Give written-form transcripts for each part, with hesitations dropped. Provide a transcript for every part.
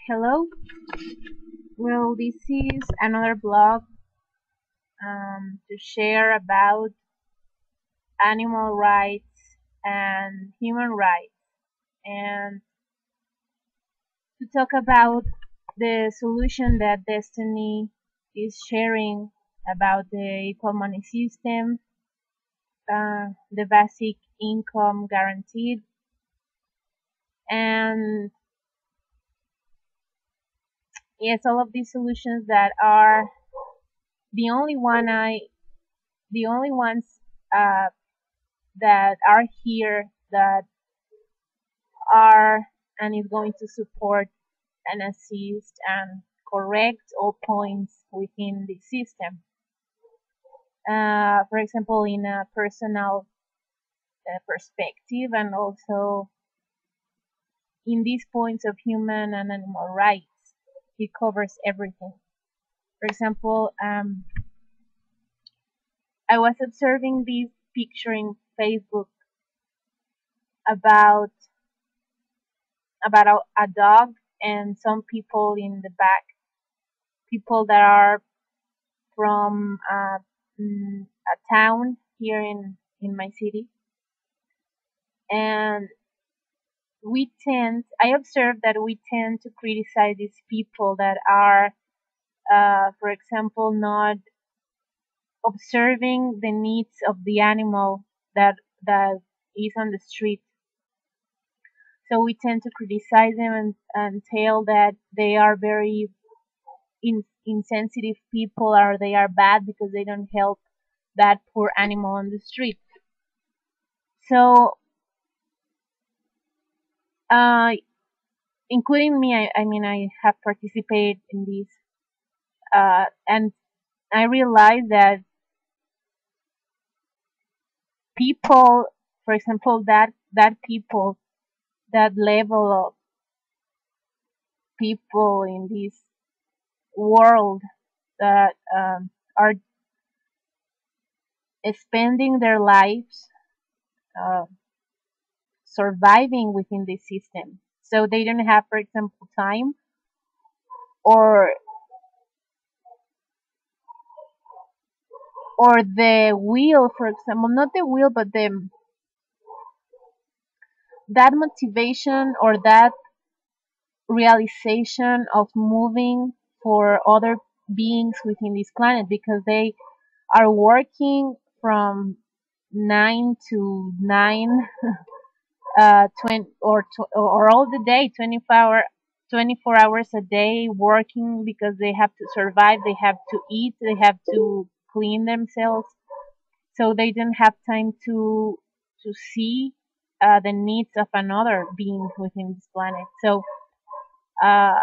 Hello. Well, this is another blog to share about animal rights and human rights, and to talk about the solution that Destiny is sharing about the equal money system, the basic income guaranteed, and yes, all of these solutions that are the only one I, the only ones uh, that are here that are and is going to support and assist and correct all points within the system. For example, in a personal perspective, and also in these points of human and animal rights, it covers everything. For example, I was observing this picture in Facebook about a dog and some people in the back, people that are from a town here in my city, and I observe that we tend to criticize these people that are, for example, not observing the needs of the animal that is on the street. So we tend to criticize them and tell that they are very insensitive people, or they are bad because they don't help that poor animal on the street. So, uh, including me, I mean, I have participated in this, and I realized that people, for example, that people, that level of people in this world that are spending their lives uh, surviving within this system. So they don't have, for example, time or the will, for example, not the will, but the that motivation or that realization of moving for other beings within this planet, because they are working from 9 to 9, 20 or all the day, 24 hours a day working, because they have to survive, they have to eat, they have to clean themselves, so they don't have time to see the needs of another being within this planet. So uh,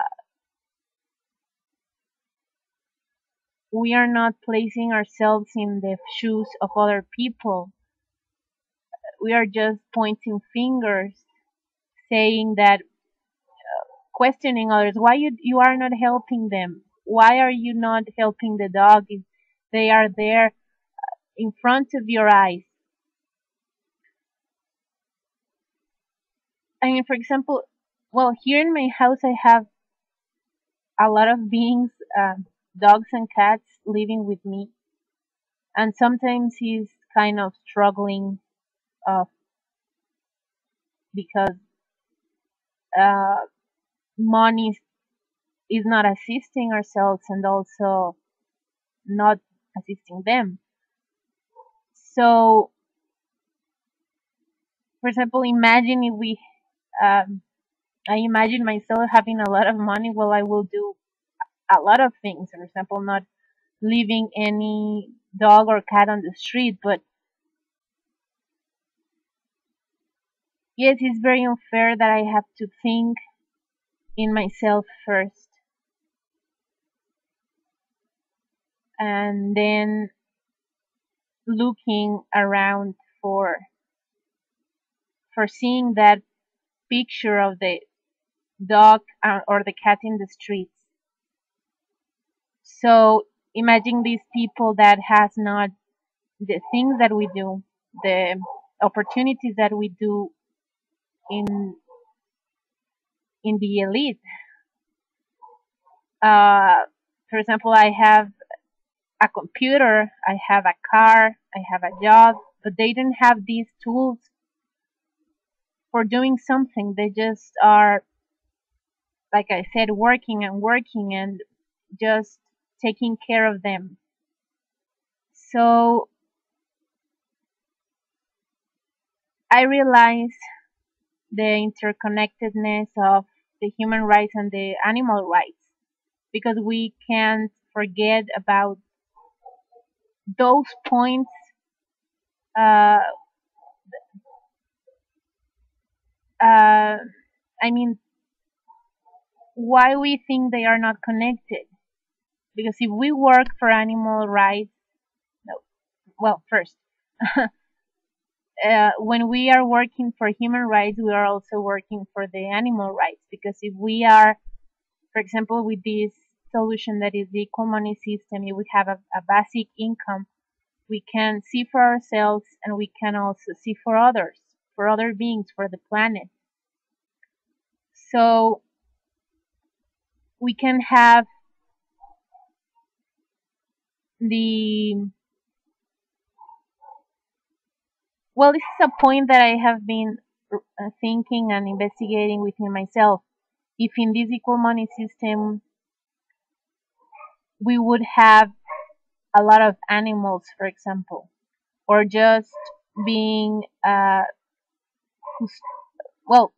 we are not placing ourselves in the shoes of other people. We are just pointing fingers, saying that, questioning others, why you are not helping them? Why are you not helping the dog if they are there in front of your eyes? I mean, for example, well, here in my house, I have a lot of beings, dogs and cats living with me, and sometimes he's kind of struggling, uh, because uh, money is not assisting ourselves and also not assisting them. So, for example, imagine if um, I imagine myself having a lot of money. Well, I will do a lot of things. For example, not leaving any dog or cat on the street. But yes, it's very unfair that I have to think in myself first, and then looking around for seeing that picture of the dog, or the cat in the streets. So imagine these people that has not the things that we do, the opportunities that we do in the elite. Uh, for example, I have a computer, I have a car, I have a job, but they don't have these tools for doing something. They just are, like I said, working and working and just taking care of them. So I realize the interconnectedness of the human rights and the animal rights because we can't forget about those points. Uh, uh, I mean, why we think they are not connected? Because if we work for animal rights, no, well, first, when we are working for human rights, we are also working for the animal rights. Because if we are, for example, with this solution that is the equal money system, if we have a basic income, we can see for ourselves and we can also see for others, for other beings, for the planet. So we can have the, well, this is a point that I have been thinking and investigating within myself. If in this equal money system we would have a lot of animals, for example, or just being well,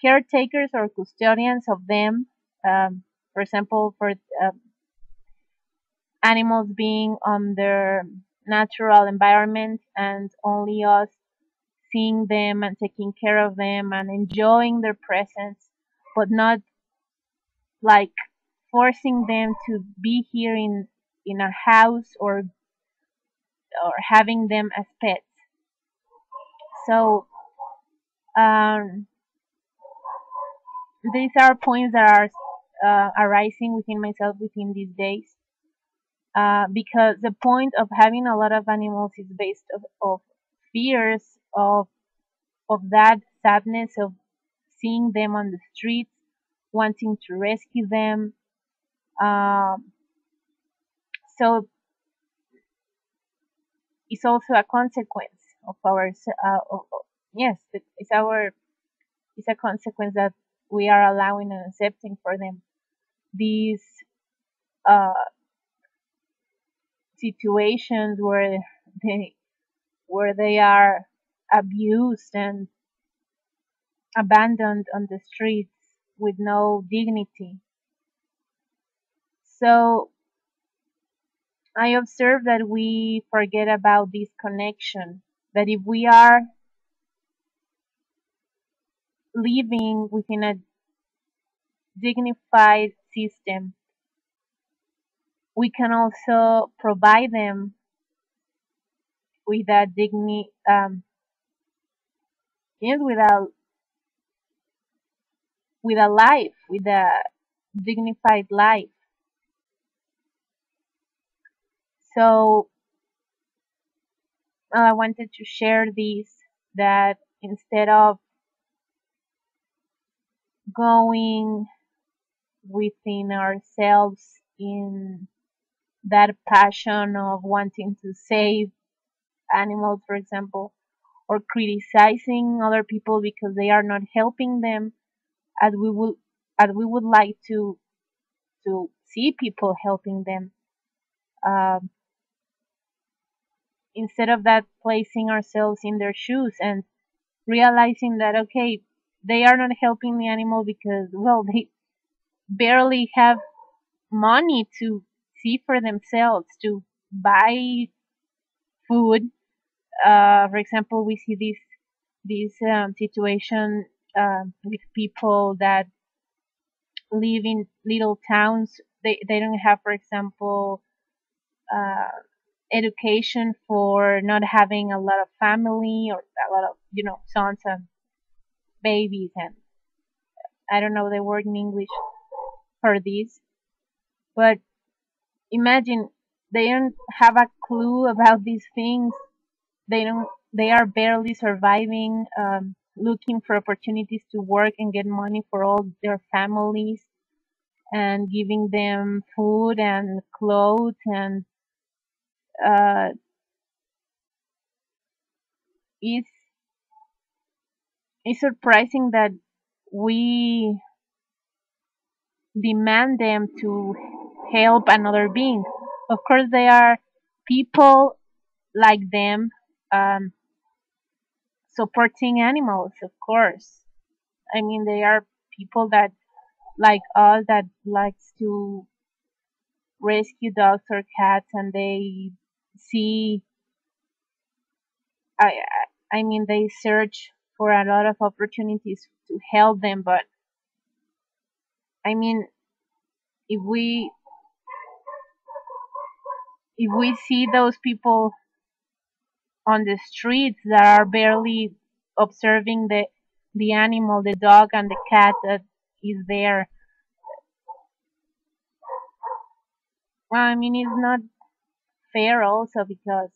caretakers or custodians of them. For example, for animals being on their natural environment and only us seeing them and taking care of them and enjoying their presence, but not like forcing them to be here in a house or having them as pets. So um, these are points that are arising within myself within these days. Because the point of having a lot of animals is based of fears of that sadness of seeing them on the streets, wanting to rescue them. Um, so it's also a consequence of our yes, it's a consequence that we are allowing and accepting for them these uh, situations they where they are abused and abandoned on the streets with no dignity. So I observe that we forget about this connection. That if we are living within a dignified system, we can also provide them with a yes, with a life, with a dignified life. So I wanted to share this, that instead of going within ourselves in that passion of wanting to save animals, for example, or criticizing other people because they are not helping them as we would like to see people helping them. Um, Instead of that, placing ourselves in their shoes and realizing that okay, they are not helping the animal because well they barely have money to see for themselves to buy food. For example, we see this situation with people that live in little towns. They don't have, for example, uh, education for not having a lot of family or a lot of sons and babies, and I don't know the word in English for this, but imagine they don't have a clue about these things. They are barely surviving, looking for opportunities to work and get money for all their families. and giving them food and clothes, and uh, it's it's surprising that we demand them to help another being. Of course, they are people like them, um, supporting animals. Of course, I mean they are people that like us that likes to rescue dogs or cats, and they see. I I mean they search for a lot of opportunities to help them, but I mean if we if we see those people on the streets that are barely observing the animal, the dog and the cat that is there. Well, I mean, it's not fair also because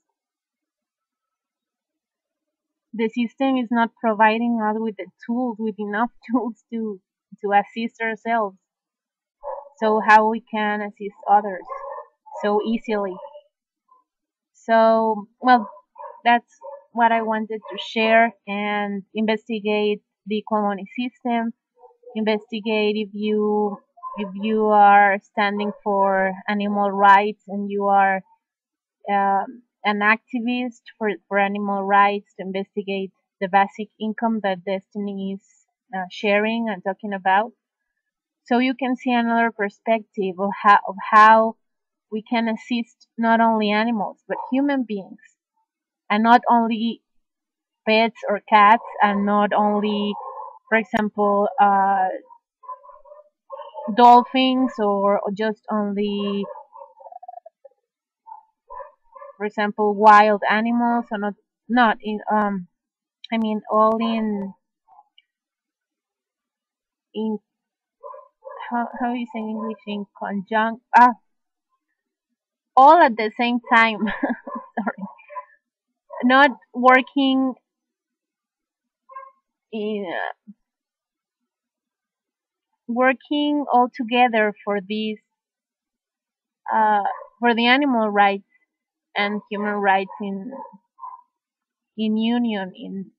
the system is not providing us with the tools, with enough tools to assist ourselves. So how we can assist others so easily. So, well, that's what I wanted to share and investigate the equal money system. Investigate if you are standing for animal rights and you are an activist for animal rights, to investigate the basic income that Destiny is sharing and talking about, so you can see another perspective of how we can assist not only animals but human beings, and not only pets or cats, and not only, for example, dolphins, or just only, for example, wild animals, or not in I mean all in how you say in English, in conjunct, all at the same time. Sorry, not working in working all together uh for the animal rights and human rights in union, in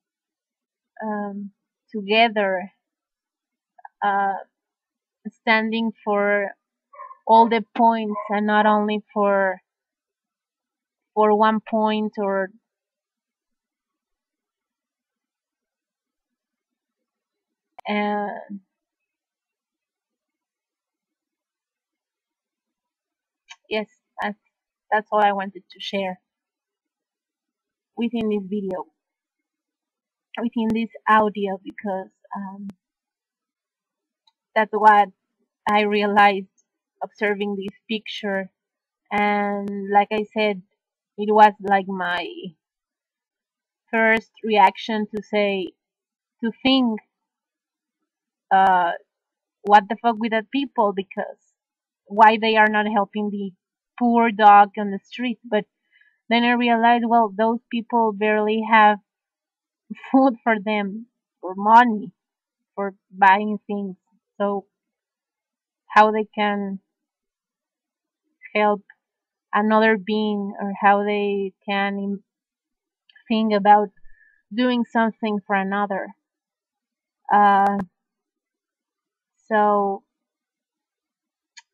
together, uh standing for all the points and not only for one point, or uh, yes, that's that's all I wanted to share within this video, within this audio, because that's what I realized observing this picture. And like I said, it was like my first reaction to say, to think, uh, what the fuck with that people, because why they are not helping the poor dog on the street. But then I realized, well, those people barely have food for them, or money for buying things. So how they can help another being, or how they can think about doing something for another. Uh, so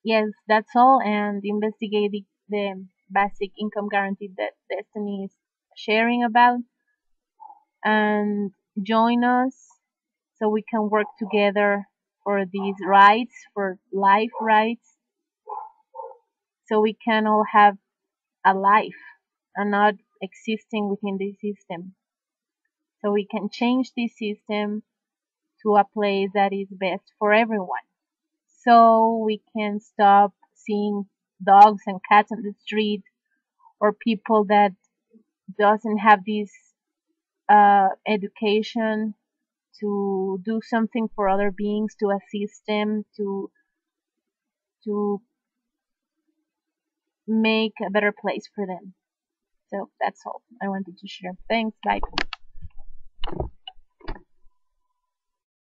yes, that's all. And investigate the basic income guarantee that Destiny is sharing about, and join us so we can work together for these rights, for life rights, so we can all have a life and not existing within the system. So we can change this system to a place that is best for everyone. So we can stop seeing dogs and cats on the street, or people that doesn't have this education to do something for other beings, to assist them, to make a better place for them. So that's all I wanted to share. Thanks. Bye.